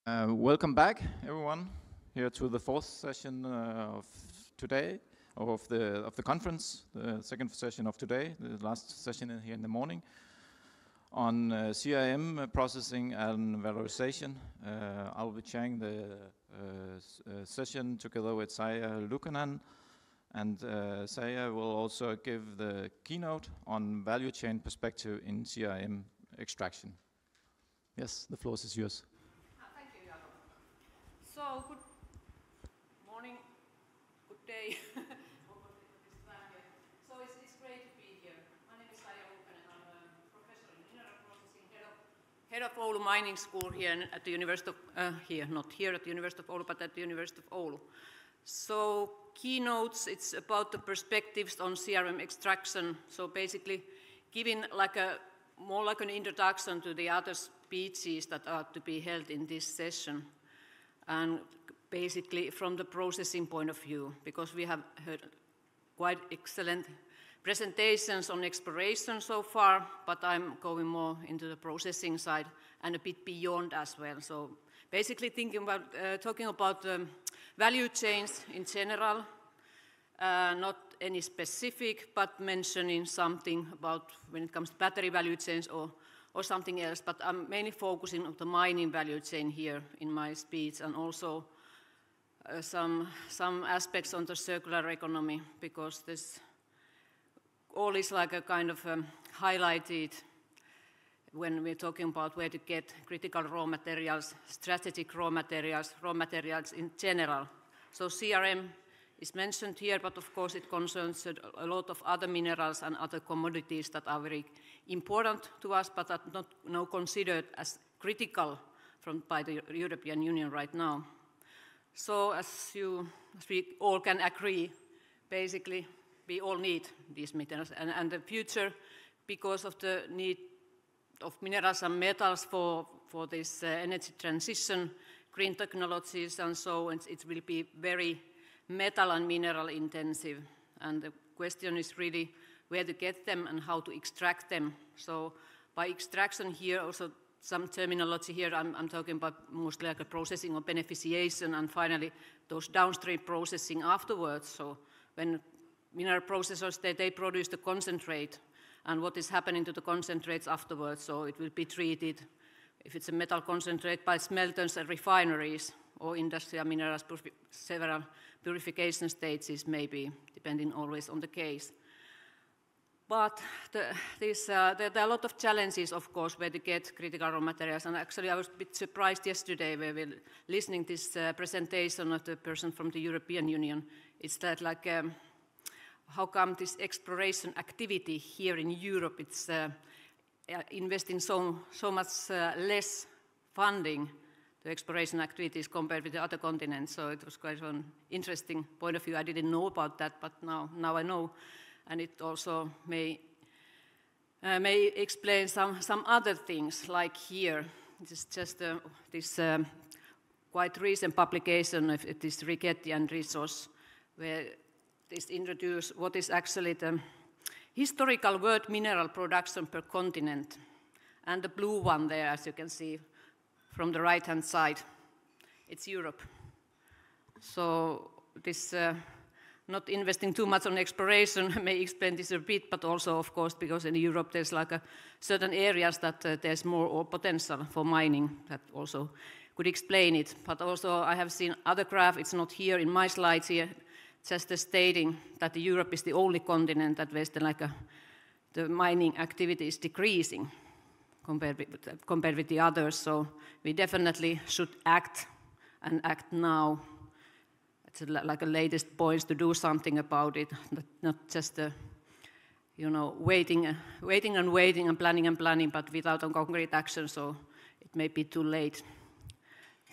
Welcome back, everyone, here to the fourth session of today, or of the conference, the second session of today, the last session here in the morning, on CRM processing and valorization. I'll be chairing the session together with Saija Luukkonen, and Saija will also give the keynote on value chain perspective in CRM extraction. Yes, the floor is yours. Thank you, Jakob. So, good morning, good day. So it's great to be here. My name is Saija Luukkonen. I'm a professor in mineral processing, head of Oulu Mining School here at the University of, not here at the University of Oulu, but at the University of Oulu. So, keynotes, it's about the perspectives on CRM extraction. So basically giving more like an introduction to the other speeches that are to be held in this session, and basically from the processing point of view, because we have heard quite excellent presentations on exploration so far, but I'm going more into the processing side and a bit beyond as well. So basically talking about value chains in general, not any specific, but mentioning something about when it comes to battery value chains or something else. But I'm mainly focusing on the mining value chain here in my speech, and also some aspects on the circular economy, because this all is like a kind of highlighted when we're talking about where to get critical raw materials, strategic raw materials in general. So CRM is mentioned here, but of course it concerns a lot of other minerals and other commodities that are very important to us, but are not now considered as critical by the European Union right now. So as we all can agree, basically we all need these minerals, and the future, because of the need of minerals and metals for this energy transition, green technologies and so on, it will be very metal and mineral intensive. And the question is really where to get them and how to extract them. So by extraction here, also some terminology here, I'm talking about mostly like a processing or beneficiation, and finally those downstream processing afterwards. So when mineral processors, they produce the concentrate, and what is happening to the concentrates afterwards. So it will be treated, if it's a metal concentrate, by smelters and refineries, or industrial minerals, several purification stages maybe, depending always on the case. But there are a lot of challenges, of course, where to get critical raw materials. And actually I was a bit surprised yesterday when we were listening to this presentation of the person from the European Union. It's that like, how come this exploration activity here in Europe, it's investing so much less funding to exploration activities compared with the other continents. So it was quite an interesting point of view. I didn't know about that, but now I know. And it also may explain some other things, like here. It's just this quite recent publication of this Rigetti and Rissos, where this introduced what is actually the historical world mineral production per continent. And the blue one there, as you can see from the right-hand side, it's Europe. So this not investing too much on exploration may explain this a bit, but also, of course, because in Europe there's like certain areas that there's more potential for mining that also could explain it. But also I have seen other graph, it's not here in my slides here, just stating that Europe is the only continent that where the mining activity is decreasing compared with the others. So we definitely should act, and act now. It's like a latest points to do something about it, not just waiting and planning, but without a concrete action. So it may be too late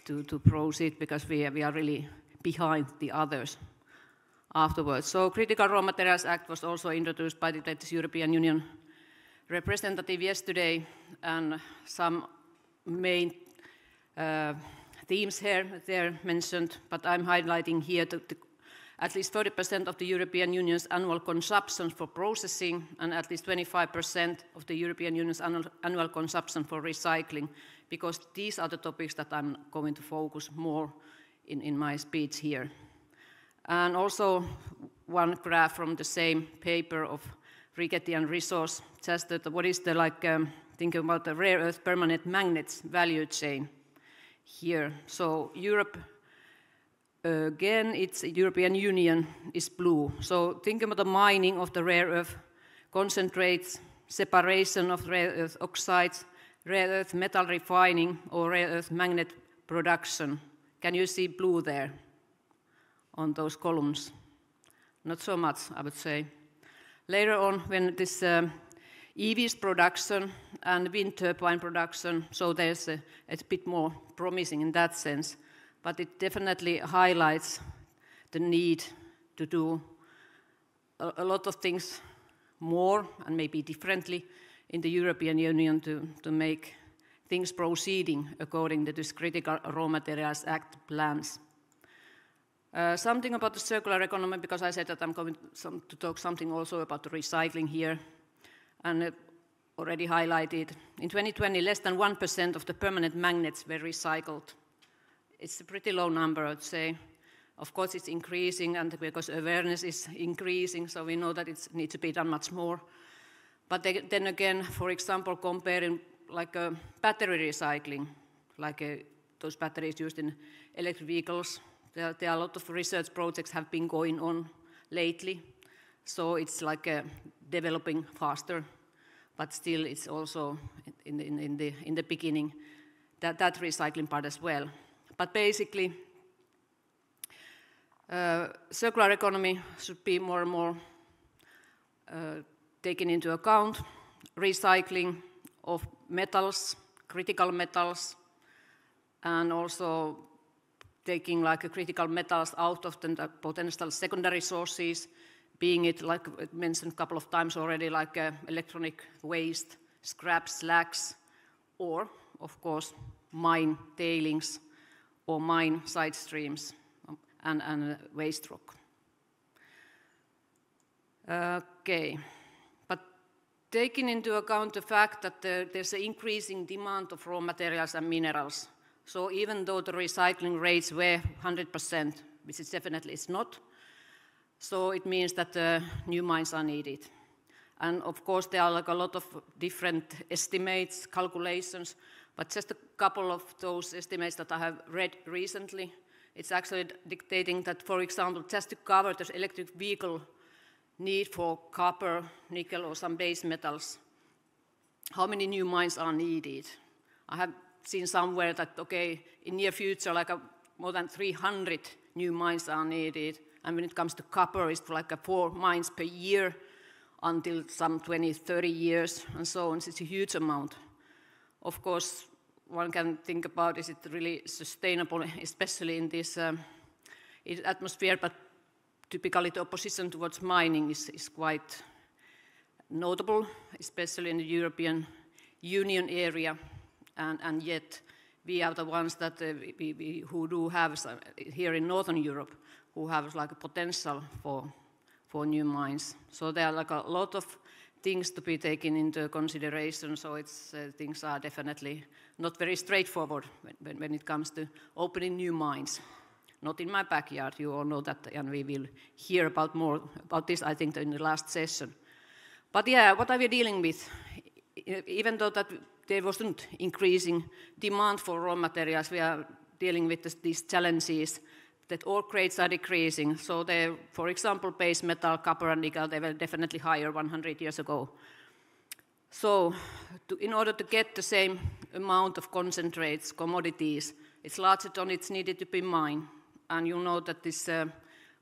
to proceed, because we are really behind the others afterwards. So Critical Raw Materials Act was also introduced by the European Union representative yesterday, and some main themes here they're mentioned, but I'm highlighting here at least 30% of the European Union's annual consumption for processing, and at least 25% of the European Union's annual consumption for recycling because these are the topics that I'm going to focus more in my speech here. And also one graph from the same paper of Rigetti and Resource, just that what is the thinking about the rare earth permanent magnets value chain here. So Europe, again, it's European Union is blue. So think about the mining of the rare earth concentrates, separation of rare earth oxides, rare earth metal refining, or rare earth magnet production. Can you see blue there on those columns? Not so much, I would say. Later on, when this EVs production and wind turbine production, so there's it's a bit more promising in that sense, but it definitely highlights the need to do a lot of things more and maybe differently in the European Union to make things proceeding according to this Critical Raw Materials Act plans. Something about the circular economy, because I said that I'm going to talk something also about the recycling here, and already highlighted. In 2020, less than 1% of the permanent magnets were recycled. It's a pretty low number, I'd say. Of course, it's increasing, and because awareness is increasing, so we know that it needs to be done much more. But then again, for example, comparing like battery recycling, like those batteries used in electric vehicles, there are a lot of research projects have been going on lately. So it's like developing faster, but still it's also in the beginning, that recycling part as well. But basically, circular economy should be more and more taken into account. Recycling of metals, critical metals, and also taking like critical metals out of the potential secondary sources, being it, like I mentioned a couple of times already, like electronic waste, scrap, slags, or, of course, mine tailings or mine side streams and waste rock. Okay, but taking into account the fact that there's an increasing demand of raw materials and minerals, so even though the recycling rates were 100%, which it definitely is not, so it means that new mines are needed. And of course, there are like a lot of different estimates, calculations, but just a couple of those estimates that I have read recently. It's actually dictating that, for example, just to cover the electric vehicle need for copper, nickel, or some base metals, how many new mines are needed? I have seen somewhere that, okay, in near future, like more than 300 new mines are needed. And when it comes to copper, it's like 4 mines per year until some 20, 30 years, and so on. It's a huge amount. Of course, one can think about, is it really sustainable, especially in this atmosphere, but typically the opposition towards mining is quite notable, especially in the European Union area, and yet we are the ones that who do have, here in Northern Europe, who have like a potential for new mines. So there are like a lot of things to be taken into consideration, so it's, things are definitely not very straightforward when it comes to opening new mines. Not in my backyard, you all know that, and we will hear about more about this, I think, in the last session. But yeah, what are we dealing with? Even though that there wasn't increasing demand for raw materials, we are dealing with these challenges that ore grades are decreasing. So they, for example, base metal, copper and nickel, they were definitely higher 100 years ago. So in order to get the same amount of concentrates, commodities, it's larger tonnage needed to be mined. And you know that this,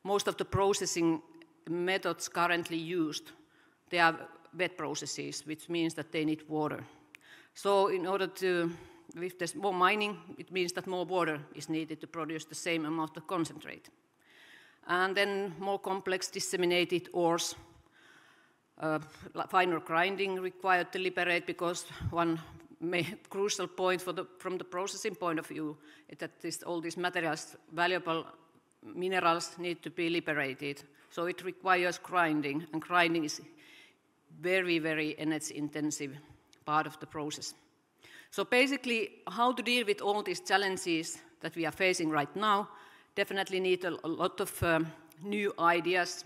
most of the processing methods currently used, they are wet processes, which means that they need water. So in order to, if there's more mining, it means that more water is needed to produce the same amount of concentrate. And then more complex disseminated ores, finer grinding required to liberate, because one crucial point from the processing point of view is that all these materials, valuable minerals, need to be liberated. So it requires grinding, and grinding is very, very energy-intensive part of the process. So basically, how to deal with all these challenges that we are facing right now, definitely need a lot of new ideas,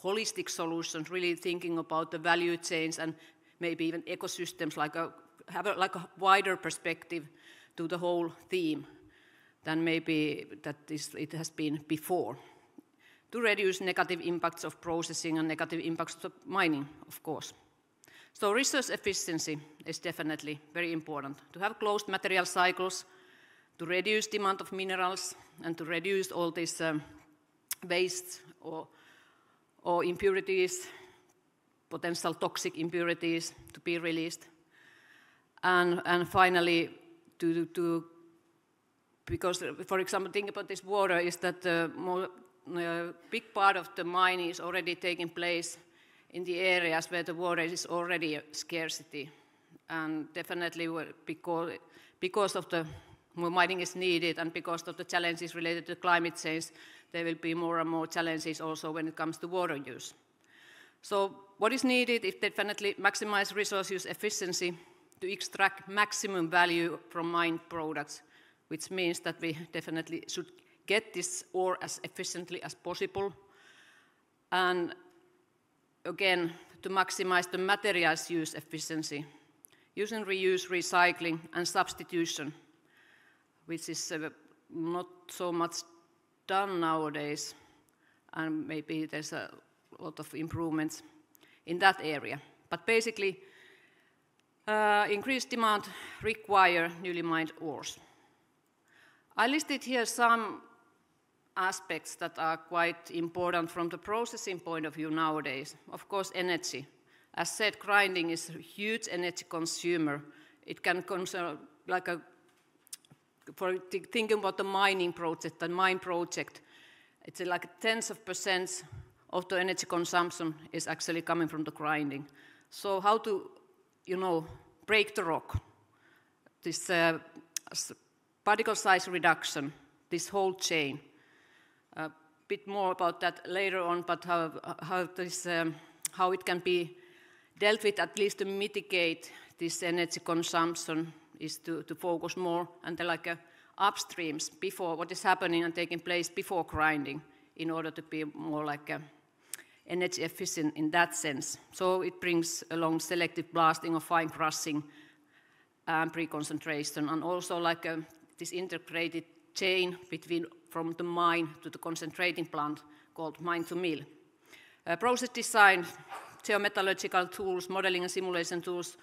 holistic solutions, really thinking about the value chains and maybe even ecosystems, have a wider perspective to the whole theme than maybe it has been before, to reduce negative impacts of processing and negative impacts of mining, of course. So resource efficiency is definitely very important, to have closed material cycles, to reduce demand of minerals, and to reduce all these waste or impurities, potential toxic impurities to be released. And finally, because, for example, think about this water, is that a big part of the mining is already taking place in the areas where the water is already a scarcity. And definitely because of the more mining is needed and because of the challenges related to climate change, there will be more and more challenges also when it comes to water use. So what is needed is definitely maximize resource use efficiency to extract maximum value from mined products, which means that we definitely should get this ore as efficiently as possible. And again, to maximize the materials use efficiency, use and reuse, recycling, and substitution, which is not so much done nowadays, and maybe there's a lot of improvements in that area. But basically, increased demand require newly mined ores. I listed here some aspects that are quite important from the processing point of view nowadays. Of course, energy. As said, grinding is a huge energy consumer. It can consume, for thinking about the mining project, the mine project, it's like tens of percents of the energy consumption is actually coming from the grinding. So how to, break the rock, this particle size reduction, this whole chain. A bit more about that later on, but how it can be dealt with, at least to mitigate this energy consumption, is to focus more on the upstreams before what is happening and taking place before grinding, in order to be more energy efficient in that sense. So it brings along selective blasting or fine crushing and pre-concentration, and also this integrated chain from the mine to the concentrating plant called mine to mill. Process design, geometallurgical tools, modeling and simulation tools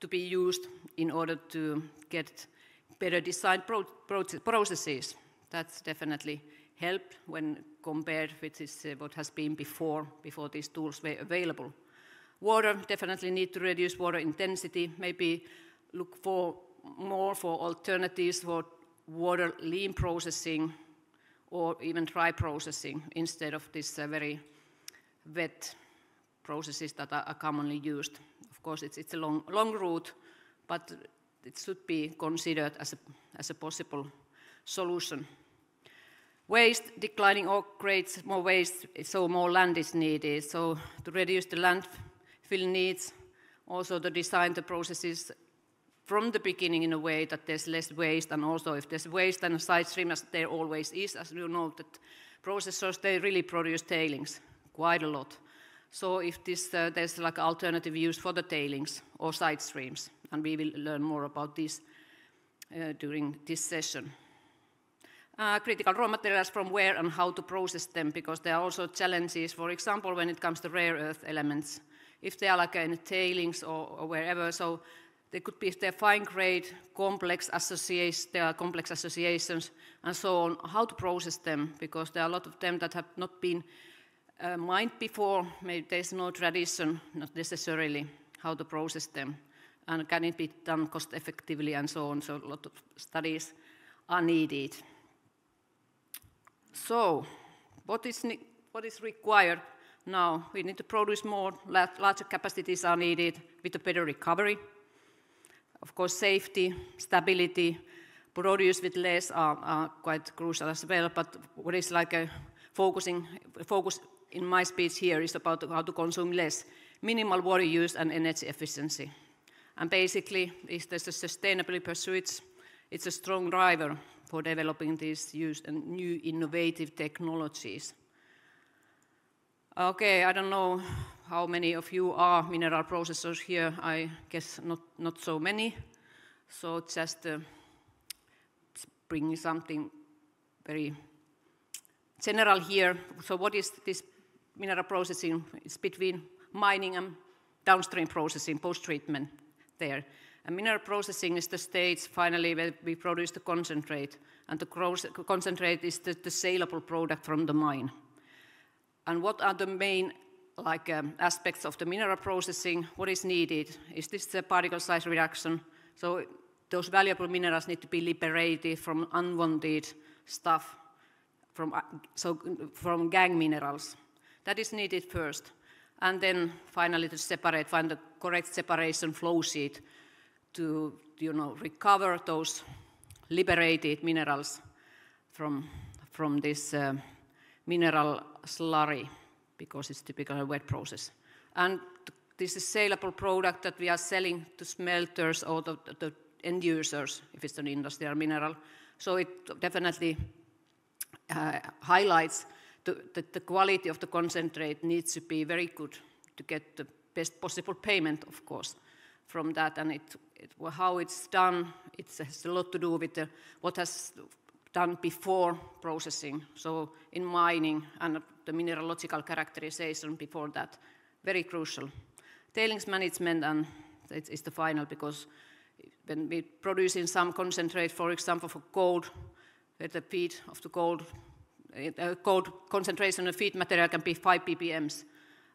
to be used in order to get better designed processes. That's definitely helped when compared with what has been before these tools were available. Water, definitely need to reduce water intensity, maybe look more for alternatives for water lean processing or even dry processing instead of this very wet processes that are commonly used. Of course, it's a long route, but it should be considered as a possible solution. Waste, declining ore creates more waste, so more land is needed. So to reduce the landfill needs, also to design the processes from the beginning in a way that there's less waste, and also if there's waste and a side stream, as there always is, as you know, that processors, they really produce tailings quite a lot. So if there's alternative use for the tailings or side streams, and we will learn more about this during this session. Critical raw materials, from where and how to process them, because there are also challenges, for example, when it comes to rare earth elements. If they are in tailings or wherever, so they could be, if they're fine grade, complex associations, there are complex associations, and so on, how to process them, because there are a lot of them that have not been mined before. Maybe there's no tradition, not necessarily, how to process them, and can it be done cost effectively, and so on. So a lot of studies are needed. So what is required now? We need to produce more, larger capacities are needed with a better recovery. Of course, safety, stability, produce with less are quite crucial as well, but what is focus in my speech here is about how to consume less, minimal water use and energy efficiency. And basically, if there's a sustainability pursuits, it's a strong driver for developing these new innovative technologies. Okay, I don't know how many of you are mineral processors here. I guess not so many. So just bring something very general here. So what is this mineral processing? It's between mining and downstream processing, post-treatment there. And mineral processing is the stage finally where we produce the concentrate, and the concentrate is the saleable product from the mine. And what are the main aspects of the mineral processing? What is needed? Is this the particle size reduction? So those valuable minerals need to be liberated from unwanted stuff, from gangue minerals. That is needed first. And then finally to find the correct separation flow sheet to recover those liberated minerals from this mineral slurry, because it's typically a wet process. And this is a saleable product that we are selling to smelters or the end users, if it's an industrial mineral. So it definitely highlights that the quality of the concentrate needs to be very good to get the best possible payment, of course, from that. And how it's done, it has a lot to do with what has done before processing, so in mining and the mineralogical characterization before that, very crucial. Tailings management, and it's the final, because when we produce in some concentrate, for example, for gold, the feed of the gold concentration of feed material can be 5 ppms,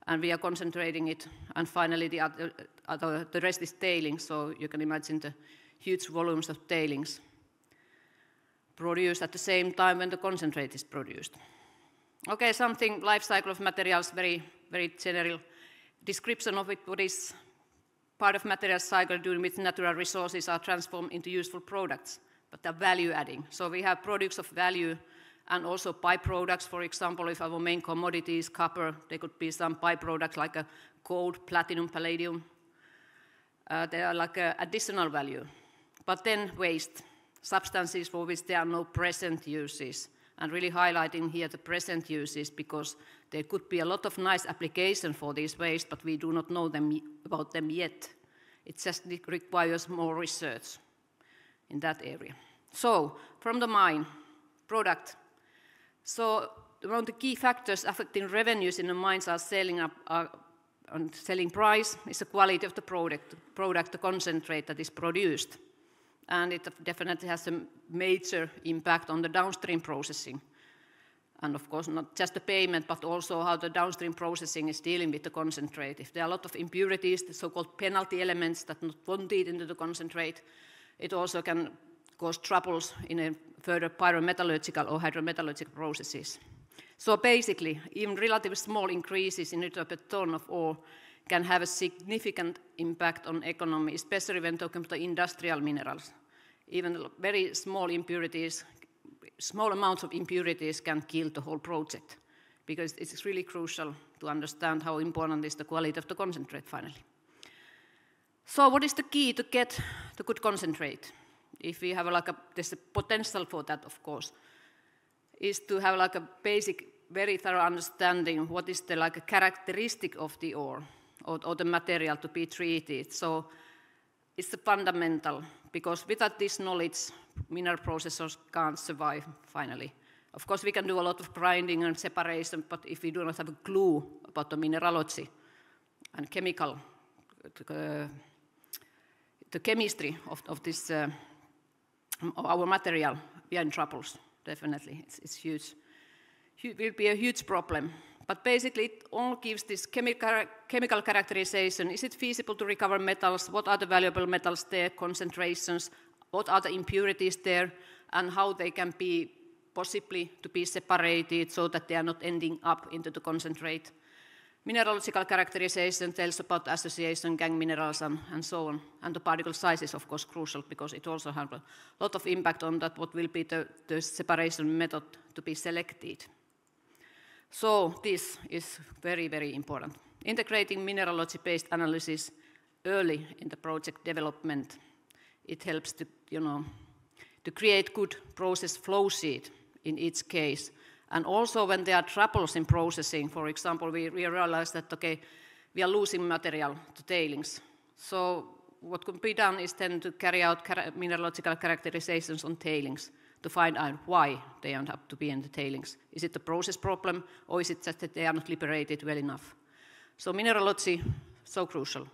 and we are concentrating it, and finally the rest is tailings, so you can imagine the huge volumes of tailings produced at the same time when the concentrate is produced. Okay, something life cycle of materials, very, very general description of it, what is part of material cycle during which natural resources are transformed into useful products, but they're value adding. So we have products of value and also byproducts. For example, if our main commodity is copper, there could be some byproducts like a gold, platinum, palladium. They are like an additional value. But then waste, substances for which there are no present uses, and really highlighting here the present uses, because there could be a lot of nice application for these waste, but we do not know about them yet. It just requires more research in that area. So, from the mine, product. So, one of the key factors affecting revenues in the mines are selling price, is the quality of the product, the concentrate that is produced. And it definitely has a major impact on the downstream processing. And of course, not just the payment, but also how the downstream processing is dealing with the concentrate. If there are a lot of impurities, the so-called penalty elements that not wanted into the concentrate, it also can cause troubles in a further pyrometallurgical or hydrometallurgical processes. So basically, even relatively small increases in liter per ton of ore can have a significant impact on economy, especially when talking about the industrial minerals. Even very small impurities, small amounts of impurities can kill the whole project, because it's really crucial to understand how important is the quality of the concentrate finally. So what is the key to get the good concentrate? If we have there's a potential for that, of course, is to have a basic, very thorough understanding what is the a characteristic of the ore or the material to be treated. So it's the fundamental, because without this knowledge, mineral processors can't survive finally. Of course, we can do a lot of grinding and separation, but if we do not have a clue about the mineralogy and chemical, the chemistry of this, our material, we are in troubles, definitely. It's huge. It will be a huge problem. But basically, it all gives this chemical characterization. Is it feasible to recover metals? What are the valuable metals there, concentrations? What are the impurities there? And how they can be possibly to be separated so that they are not ending up into the concentrate. Mineralogical characterization tells about association, gangue minerals, and so on. And the particle size is, of course, crucial, because it also has a lot of impact on that, what will be the separation method to be selected. So this is very, very important. Integrating mineralogy-based analysis early in the project development. It helps to, to create good process flow sheet in each case. And also when there are troubles in processing, for example, we realize that, okay, we are losing material to tailings. So what could be done is then to carry out mineralogical characterizations on tailings to find out why they end up to be in the tailings. Is it a process problem, or is it just that they are not liberated well enough? So mineralogy, so crucial.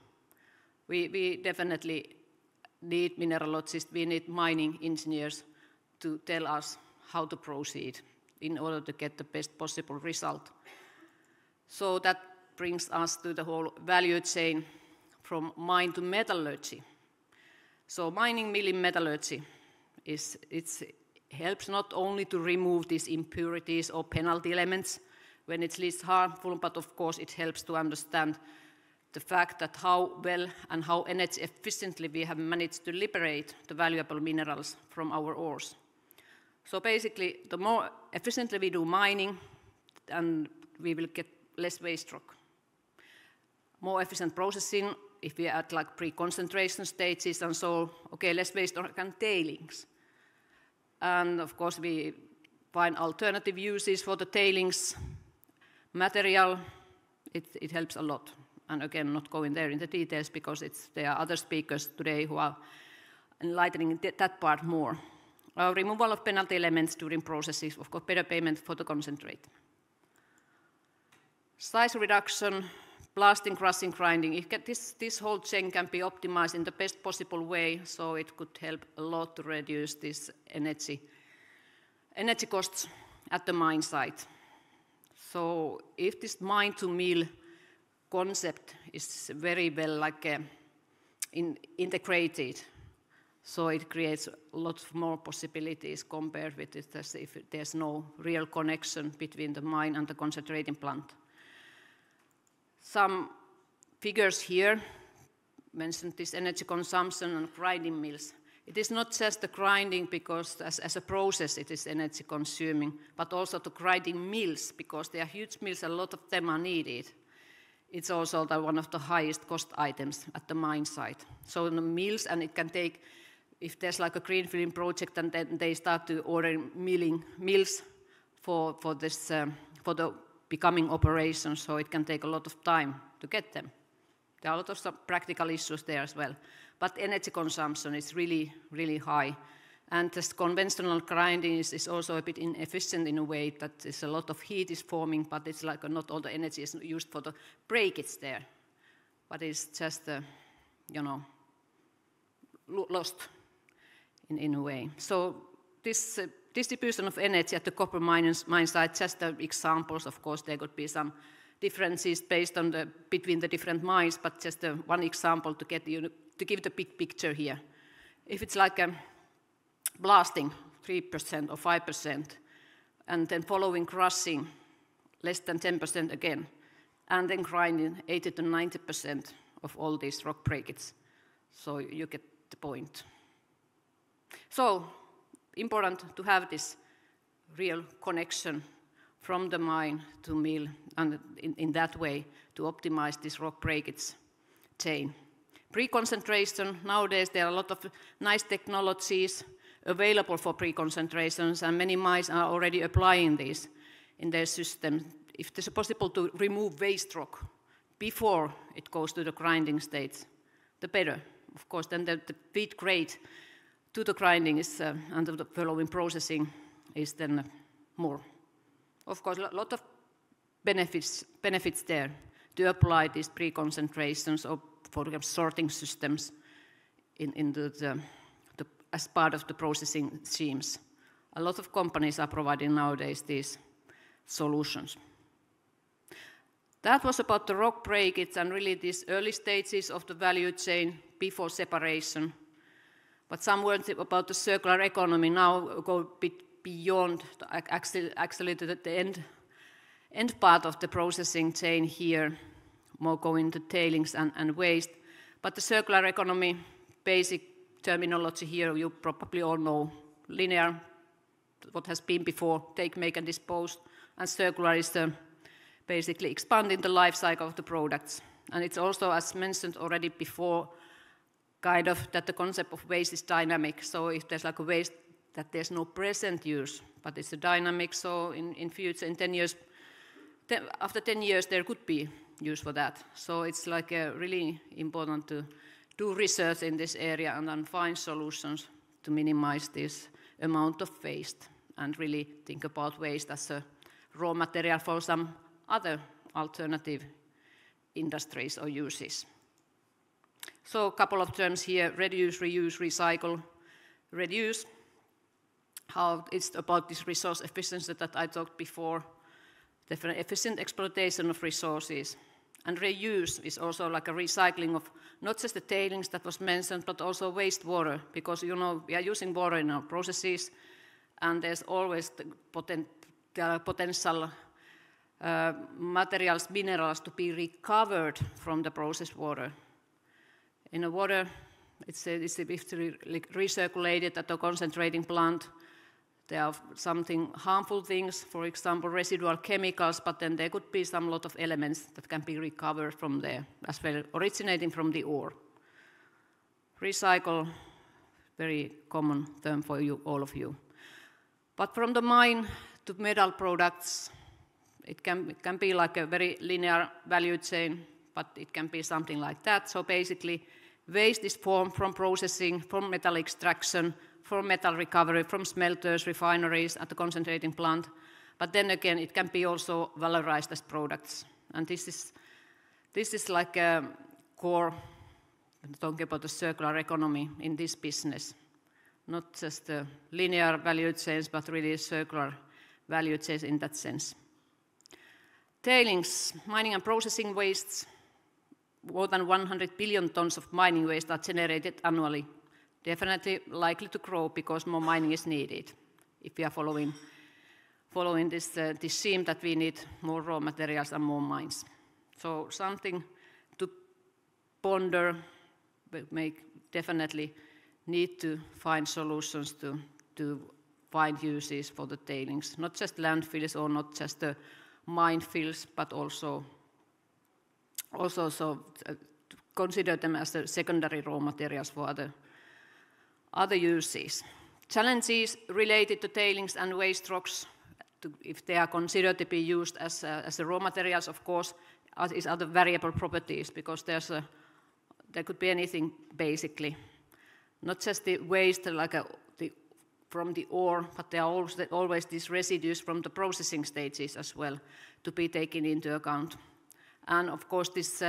We definitely need mineralogists, we need mining engineers to tell us how to proceed in order to get the best possible result. So that brings us to the whole value chain from mine to metallurgy. So mining, milling, metallurgy, it helps not only to remove these impurities or penalty elements when it's least harmful, but of course it helps to understand the fact that how well and how energy efficiently we have managed to liberate the valuable minerals from our ores. So basically, the more efficiently we do mining, and we will get less waste rock. More efficient processing, if we are at like pre-concentration stages and so, okay, less waste rock and tailings. And of course, we find alternative uses for the tailings material. It helps a lot. And again, not going there in the details because there are other speakers today who are enlightening that part more. Removal of penalty elements during processes, of course, better payment for the concentrate. Size reduction, blasting, crushing, grinding. This whole chain can be optimized in the best possible way, so it could help a lot to reduce this energy costs at the mine site. So if this mine to mill concept is very well integrated, so it creates a lot more possibilities compared with it as if there's no real connection between the mine and the concentrating plant. Some figures here mention this energy consumption and grinding mills. It is not just the grinding because as a process it is energy consuming, but also the grinding mills because they are huge mills, a lot of them are needed. It's also one of the highest cost items at the mine site. So the mills, and it can take, if there's like a greenfield project and then they start to order mills for the becoming operation, so it can take a lot of time to get them. There are a lot of practical issues there as well. But energy consumption is really, really high. And this conventional grinding is also a bit inefficient in a way that there's a lot of heat is forming, but it's like not all the energy is used for the breakage there. But it's just, lost in a way. So this distribution of energy at the copper mine site, just the examples, of course, there could be some differences based on between the different mines, but just one example to give the big picture here. If it's like blasting 3% or 5%, and then following crushing less than 10% again, and then grinding 80 to 90% of all these rock breakages. So you get the point. So important to have this real connection from the mine to mill, and in that way to optimize this rock breakage chain. Pre-concentration, nowadays there are a lot of nice technologies available for pre-concentrations, and many mines are already applying these in their system. If it is possible to remove waste rock before it goes to the grinding stage, the better. Of course, then the feed grade to the grinding is, and the following processing is then more. Of course, a lot of benefits there to apply these pre-concentrations or, for example, sorting systems as part of the processing schemes. A lot of companies are providing nowadays these solutions. That was about the rock breakage and really these early stages of the value chain before separation. But some words about the circular economy now go a bit beyond actually to the end part of the processing chain here, more going to tailings and waste. But the circular economy, basic terminology here, you probably all know. Linear, what has been before, take, make, and dispose. And circular is basically expanding the life cycle of the products. And it's also, as mentioned already before, kind of that the concept of waste is dynamic. So if there's like a waste that there's no present use, but it's a dynamic, so in future, in 10 years, after 10 years, there could be use for that. So it's like really important to do research in this area and then find solutions to minimize this amount of waste and really think about waste as a raw material for some other alternative industries or uses. So a couple of terms here: reduce, reuse, recycle. Reduce, how it's about this resource efficiency that I talked before, the efficient exploitation of resources. And reuse is also like a recycling of not just the tailings that was mentioned, but also wastewater, because we are using water in our processes, and there's always the potential materials, minerals to be recovered from the processed water. In the water, it's recirculated at the concentrating plant. There are something harmful things, for example, residual chemicals, but then there could be some lot of elements that can be recovered from there, as well originating from the ore. Recycle, very common term for you, all of you. But from the mine to metal products, it can be like a very linear value chain, but it can be something like that. So basically, waste is formed from processing, from metal extraction, from metal recovery, from smelters, refineries, at the concentrating plant. But then again, it can be also valorized as products. And this is like a core, talking about the circular economy in this business. Not just the linear value chains, but really circular value chains in that sense. Tailings, mining and processing wastes. More than 100 billion tons of mining waste are generated annually. Definitely likely to grow because more mining is needed if we are following this theme that we need more raw materials and more mines. So something to ponder, definitely need to find solutions to find uses for the tailings, not just landfills or not just the minefields, but also consider them as the secondary raw materials for other uses. Challenges related to tailings and waste rocks, if they are considered to be used as raw materials, of course, is other variable properties, because there could be anything basically. Not just the waste from the ore, but there are always these residues from the processing stages as well to be taken into account. And of course, this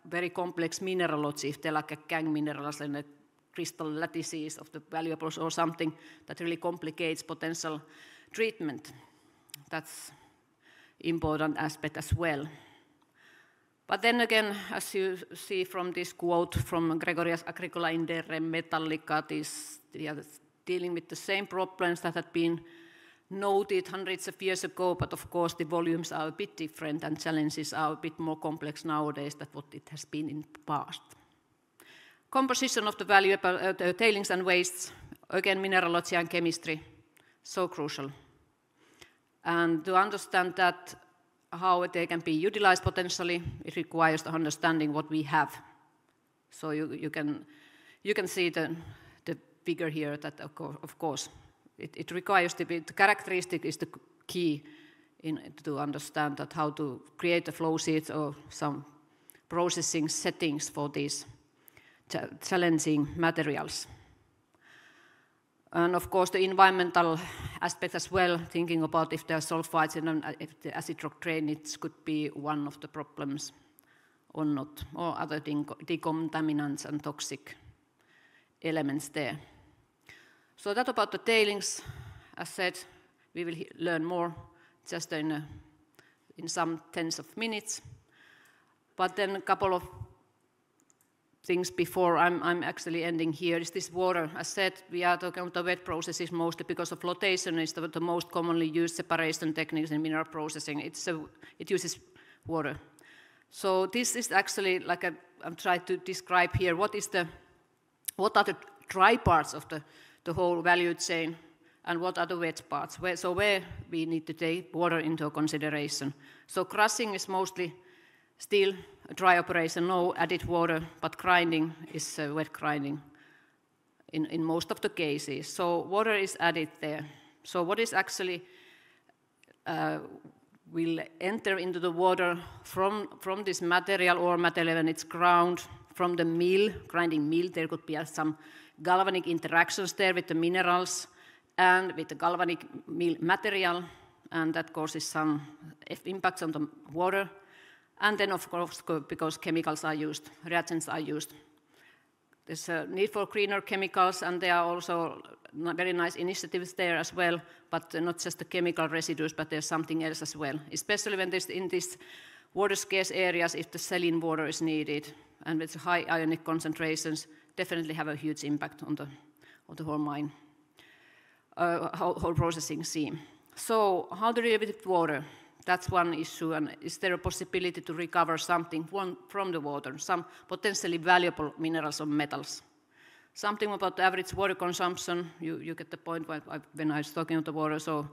very complex mineralogy, if they're like a gangue minerals and the crystal lattices of the valuables or something that really complicates potential treatment. That's important aspect as well. But then again, as you see from this quote from Gregorius Agricola in De Re Metallica, they are dealing with the same problems that had been noted hundreds of years ago, but of course the volumes are a bit different and challenges are a bit more complex nowadays than what it has been in the past. Composition of the valuable tailings and wastes, again mineralogy and chemistry, so crucial. And to understand that, how they can be utilized potentially, it requires the understanding what we have. So you can see the figure here that of course it requires the characteristic is the key to understand that how to create a flow sheet or some processing settings for these challenging materials. And of course the environmental aspect as well, thinking about if there are sulfides and if the acid rock drainage could be one of the problems or not, or other decontaminants and toxic elements there. So that about the tailings, as said, we will learn more just in some tens of minutes. But then a couple of things before I'm actually ending here is this water. As said, we are talking about the wet processes mostly because of flotation is the most commonly used separation techniques in mineral processing. It uses water. So this is actually like I'm trying to describe here what are the dry parts of the whole value chain and what are the wet parts. Where we need to take water into consideration. So crushing is mostly Still, a dry operation, no added water, but grinding is wet grinding in most of the cases. So water is added there. So what is actually will enter into the water from this material or material when it's ground from the mill, grinding mill. There could be some galvanic interactions there with the minerals and with the galvanic mill material, and that causes some impacts on the water. And then, of course, because chemicals are used, reagents are used. There's a need for greener chemicals, and there are also very nice initiatives there as well, but not just the chemical residues, but there's something else as well, especially when there's in these water scarce areas, if the saline water is needed, and with high ionic concentrations, definitely have a huge impact on the whole mine, whole processing scheme. So how to deal with water? That's one issue, and is there a possibility to recover something from the water, some potentially valuable minerals or metals? Something about the average water consumption, you get the point when I was talking about the water, so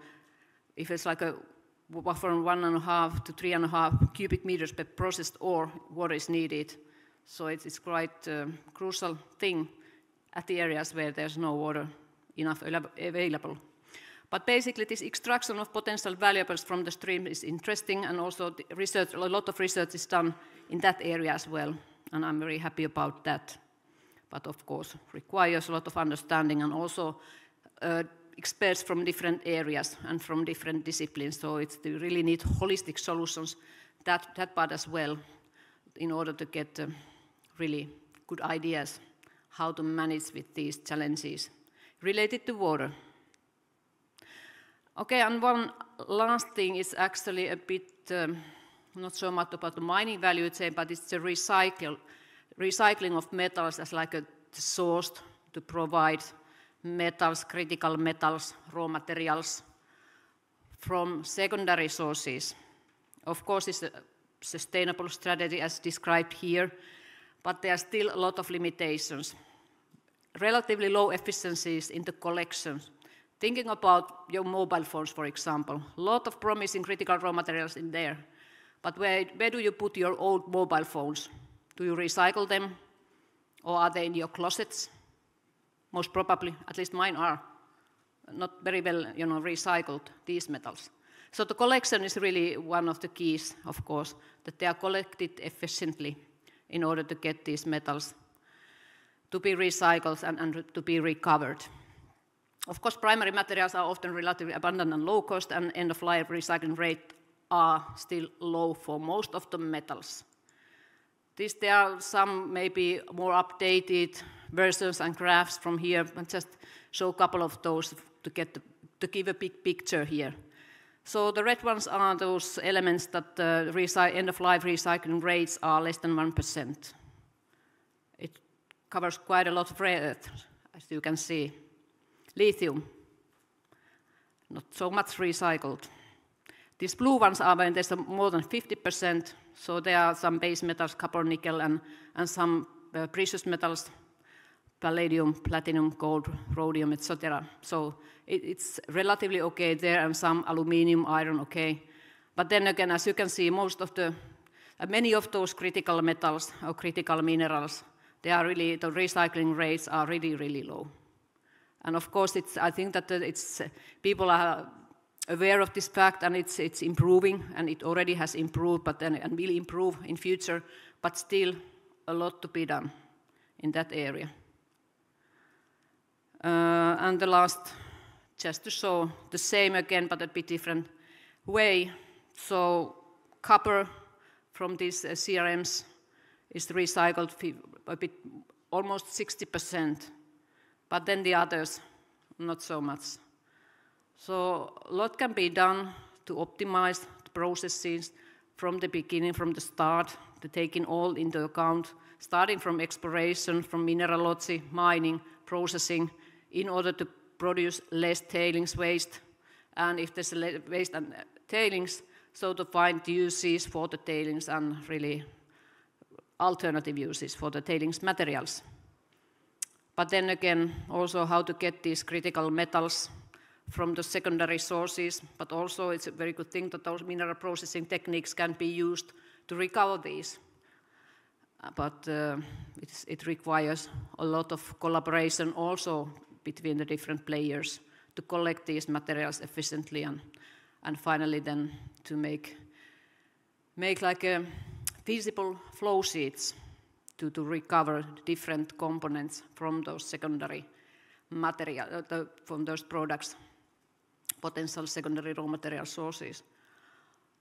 if it's like from 1.5 to 3.5 cubic meters per processed ore, water is needed. So it's quite a crucial thing at the areas where there's no water enough available. But basically, this extraction of potential valuables from the stream is interesting, and also the research, a lot of research is done in that area as well, and I'm very happy about that. But of course, requires a lot of understanding, and also experts from different areas and from different disciplines, so they really need holistic solutions, that part as well, in order to get really good ideas how to manage with these challenges related to water. Okay, and one last thing is actually a bit, not so much about the mining value chain, but it's the recycling of metals as like a source to provide metals, critical metals, raw materials from secondary sources. Of course, it's a sustainable strategy as described here, but there are still a lot of limitations. Relatively low efficiencies in the collections. Thinking about your mobile phones, for example, a lot of promising critical raw materials in there, but where do you put your old mobile phones? Do you recycle them, or are they in your closets? Most probably, at least mine are, not very well recycled, these metals. So the collection is really one of the keys, of course, that they are collected efficiently in order to get these metals to be recycled and to be recovered. Of course, primary materials are often relatively abundant and low cost, and end-of-life recycling rate are still low for most of the metals. There are some maybe more updated versions and graphs from here, and just show a couple of those to give a big picture here. So the red ones are those elements that end-of-life recycling rates are less than 1%. It covers quite a lot of rare earth, as you can see. Lithium, not so much recycled. These blue ones are when there's more than 50%, so there are some base metals, copper, nickel, and some precious metals, palladium, platinum, gold, rhodium, etc. So it's relatively okay there, and some aluminium, iron, okay. But then again, as you can see, many of those critical metals or critical minerals, the recycling rates are really, really low. And of course, I think that people are aware of this fact, and it's improving, and it already has improved, and will improve in future, but still a lot to be done in that area. And the last, just to show the same again, but a bit different way. So copper from these CRMs is recycled a bit, almost 60%. But then the others, not so much. So a lot can be done to optimize the processes from the beginning, from the start, to taking all into account, starting from exploration, from mineralogy, mining, processing, in order to produce less tailings waste. And if there's waste and tailings, so to find uses for the tailings and really alternative uses for the tailings materials. But then again, also how to get these critical metals from the secondary sources, but also it's a very good thing that those mineral processing techniques can be used recover these. But it requires a lot of collaboration also between the different players to collect these materials efficiently and finally then to make like a feasible flow sheets to recover different components from those secondary material, from those products, potential secondary raw material sources.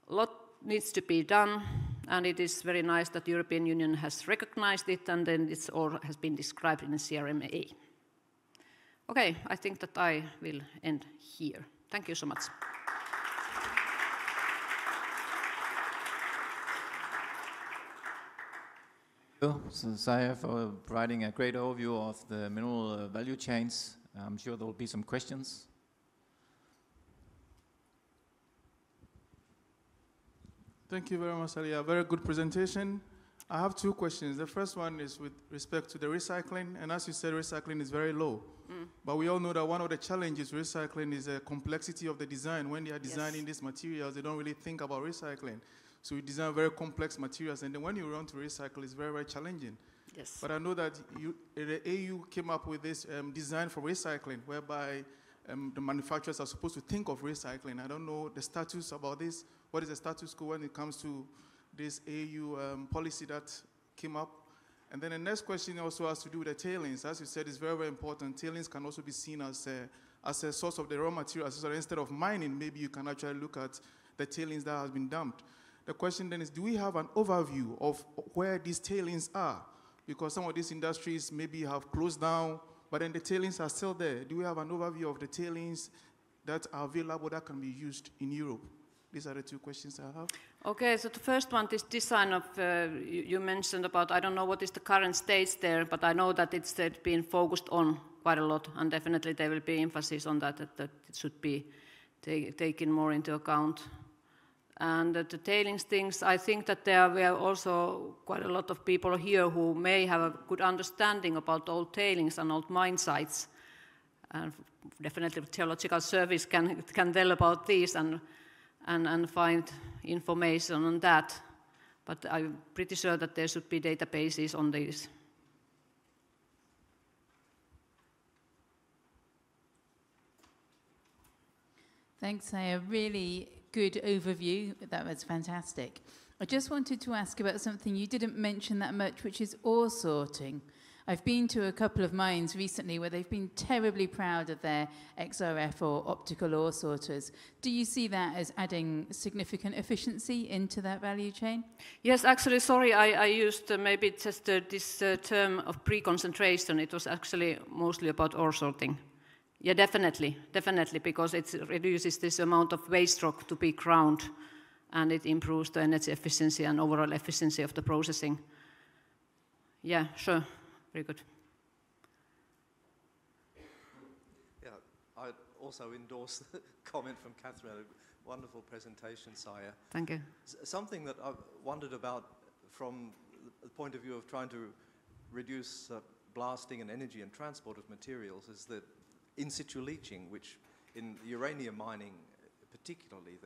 A lot needs to be done, and it is very nice that the European Union has recognized it, and then it's all has been described in the CRMA. Okay, I think that I will end here. Thank you so much. Thank you, Saija, for providing a great overview of the mineral value chains. I'm sure there will be some questions. Thank you very much, Ali. A very good presentation. I have two questions. The first one is with respect to the recycling. And as you said, recycling is very low. But we all know that one of the challenges with recycling is the complexity of the design. When they are designing these materials, they don't really think about recycling. So we design very complex materials. And then when you run to recycle, it's very, very challenging. Yes. But I know that the AU came up with this design for recycling, whereby the manufacturers are supposed to think of recycling. I don't know the status about this. What is the status quo when it comes to this AU policy that came up? And then the next question also has to do with the tailings. As you said, it's very, very important. Tailings can also be seen as a source of the raw materials. So instead of mining, maybe you can actually look at the tailings that has been dumped. The question then is, do we have an overview of where these tailings are? Because some of these industries maybe have closed down, but then the tailings are still there. Do we have an overview of the tailings that are available that can be used in Europe? These are the two questions I have. Okay, so the first one, this design of, you mentioned about, I don't know what is the current stage there, but I know that it's been focused on quite a lot, and definitely there will be emphasis on that it should be taken more into account. And the tailings things, I think that there were also quite a lot of people here who may have a good understanding about old tailings and old mine sites. And definitely Geological Service can tell about these and find information on that. But I'm pretty sure that there should be databases on these. Thanks, Saija. Really good overview. That was fantastic. I just wanted to ask about something you didn't mention that much, which is ore sorting. I've been to a couple of mines recently where they've been terribly proud of their XRF or optical ore sorters. Do you see that as adding significant efficiency into that value chain? Yes, actually, sorry, I used maybe just this term of pre-concentration. It was actually mostly about ore sorting. Yeah, definitely, because it reduces this amount of waste rock to be ground, and it improves the energy efficiency and overall efficiency of the processing. Yeah, sure, very good. Yeah, I also endorse the comment from Catherine. A wonderful presentation, Saija. Thank you. Something that I've wondered about from the point of view of trying to reduce blasting and energy and transport of materials is that in situ leaching, which in uranium mining, particularly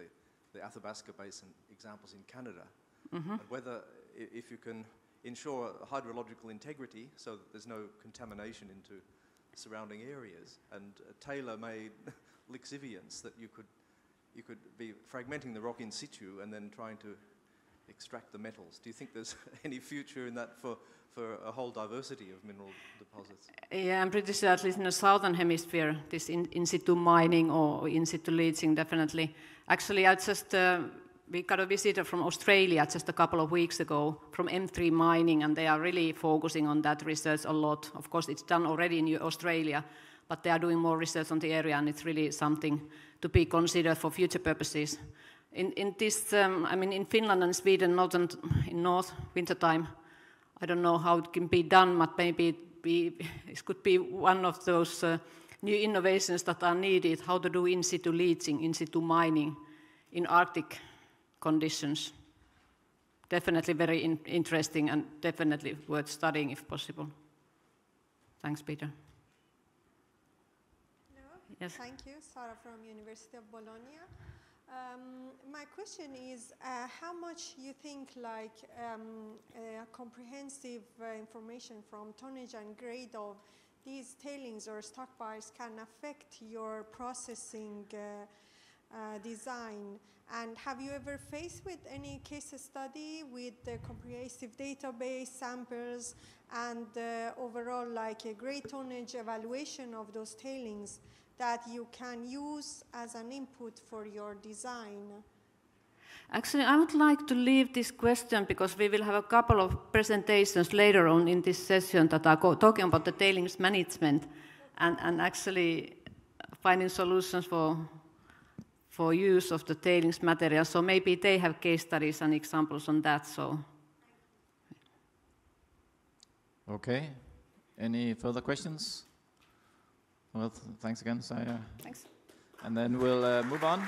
the Athabasca Basin examples in Canada, and whether if you can ensure hydrological integrity so that there's no contamination into surrounding areas, and tailor-made lixiviants that you could be fragmenting the rock in situ and then trying to extract the metals. Do you think there's any future in that for a whole diversity of mineral deposits? Yeah, I'm pretty sure at least in the southern hemisphere, this in situ mining or in situ leaching, definitely. Actually, we got a visitor from Australia just a couple of weeks ago from M3 Mining, and they are really focusing on that research a lot. Of course, it's done already in Australia, but they are doing more research on the area, and it's really something to be considered for future purposes. In this, I mean, in Finland and Sweden, in north wintertime, I don't know how it can be done, but maybe it could be one of those new innovations that are needed, how to do in situ leaching, in situ mining in Arctic conditions. Definitely very interesting and definitely worth studying if possible. Thanks, Peter. Hello. Yes. Thank you. Sara from University of Bologna. My question is how much you think comprehensive information from tonnage and grade of these tailings or stockpiles can affect your processing design? And have you ever faced with any case study with the comprehensive database samples and overall like a grade tonnage evaluation of those tailings that you can use as an input for your design? Actually, I would like to leave this question because we will have a couple of presentations later on in this session that are talking about the tailings management and actually finding solutions for use of the tailings material. So maybe they have case studies and examples on that. So. Okay. Any further questions? Well, thanks again, Saya. Thanks. And then we'll move on.